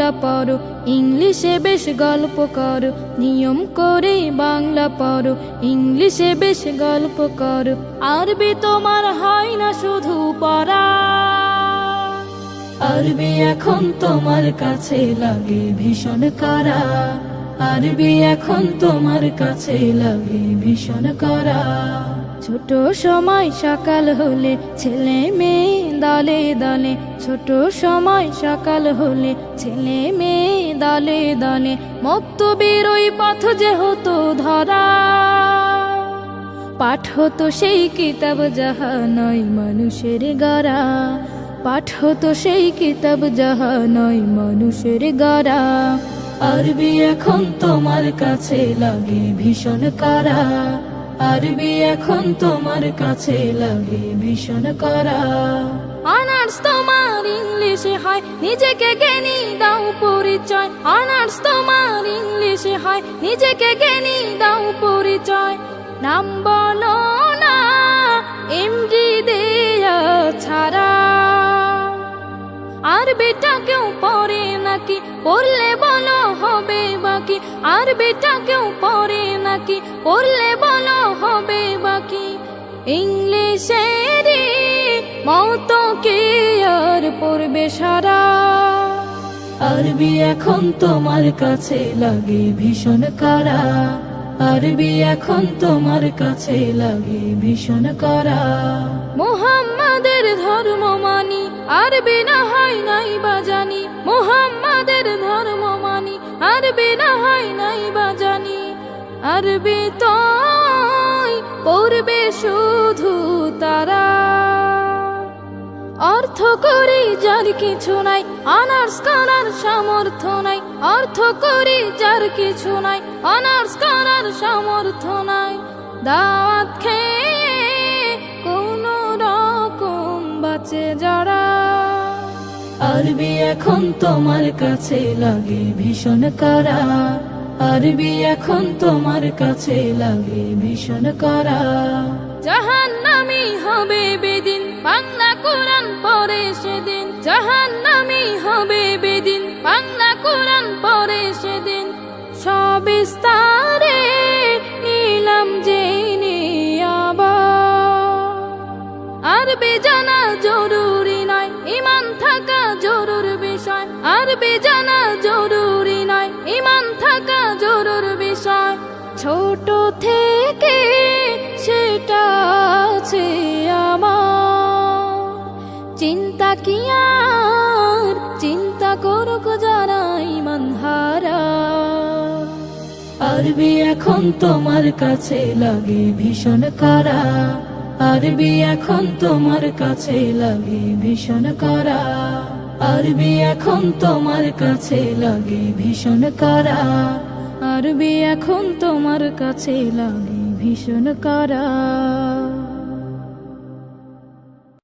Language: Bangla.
বাংলা পড়ো, ইংলিশে বেশ গল্প করো, নিয়ম করে বাংলা পড়ো, ইংলিশে বেশ গল্প করো। আরবি তোমার হয় না শুধু পড়া, আরবি এখন তোমার কাছে লাগে ভীষণ কড়া, আরবি এখন তোমার কাছে লাগে ভীষণ কড়া। ছোট সময় সকাল হলে ছেলে মেয়ে দলে দলে, ছোট সময় সকাল হলে ছেলে মেয়ে দলে দলে, মক্তবের ওই পথ যে হতো ধরা, পাঠ হতো সেই কিতাব যাহা নয় মানুষের গড়া, পাঠ হতো সেই কিতাব যাহা নয় মানুষের গড়া। আরবি এখন তোমার কাছে লাগে ভীষণ কড়া, আরবি এখন তোমার কাছে লাগে ভীষণ কড়া। অনার্স তোমার ইংলিশে হয়, নিজেকে জ্ঞানী দাও পরিচয়, অনার্স তোমার ইংলিশে হয়, নিজেকে জ্ঞানী দাও পরিচয়। নাম বলো না এমডি দেয়া ছাড়া, আরবিটা কেউ পড়ে নাকি, পড়লে বলো হবে বাকি, আরবিটা কেউ পড়ে নাকি, পড়লে বলো হবে বাকি। ইংলিশেরই মতো কে আর পড়বে সারা, আরবি এখন তোমার কাছে লাগে ভীষণ কড়া, আরবি এখন তোমার কাছে লাগে ভীষণ কড়া। মুহাম্মাদের ধর্ম মানি, আরবি না হয় নাই বা জানি, মুহাম্মাদের ধর্ম মানি, আরবি না হয় নাই বা জানি। আরবি তো পড়বে শুধু তারা, অর্থ করি যার কিছু নাই, অনার্স করার সামর্থ্য নাই, অর্থ করি যার কিছু নাই, অনার্স করার সামর্থ্য নাই। দাওয়াত খেয়ে কোন রকম বাঁচে যারা, আরবি এখন তোমার কাছে লাগে ভীষণ কড়া, আরবি এখন তোমার কাছে লাগে ভীষণ কড়া। জাহান্নামী হবে বেদিন বাংলা কোরআন পড়ে সেদিন, জাহান্নামী হবে বেদিন বাংলা কোরআন পড়ে সেদিন। সবিস্তারে নিলাম জেনে আবার, আরবি জানা জরুরি নয়, ঈমান থাকা জরুরি বিষয়, আরবি জানা জরুরি নয়, ঈমান থাকা জরুরি বিষয়। ছোট থেকে সেটা আছে আমার, চিন্তা কি আর চিন্তা করুক যারা ঈমান হারা। আরবি এখন তোমার কাছে লাগে ভীষণ কড়া, আরবি এখন তোমার কাছে লাগে ভীষণ কড়া, আরবি এখন তোমার কাছে লাগে ভীষণ কড়া, আরবি এখন তোমার কাছে লাগে ভীষণ কড়া।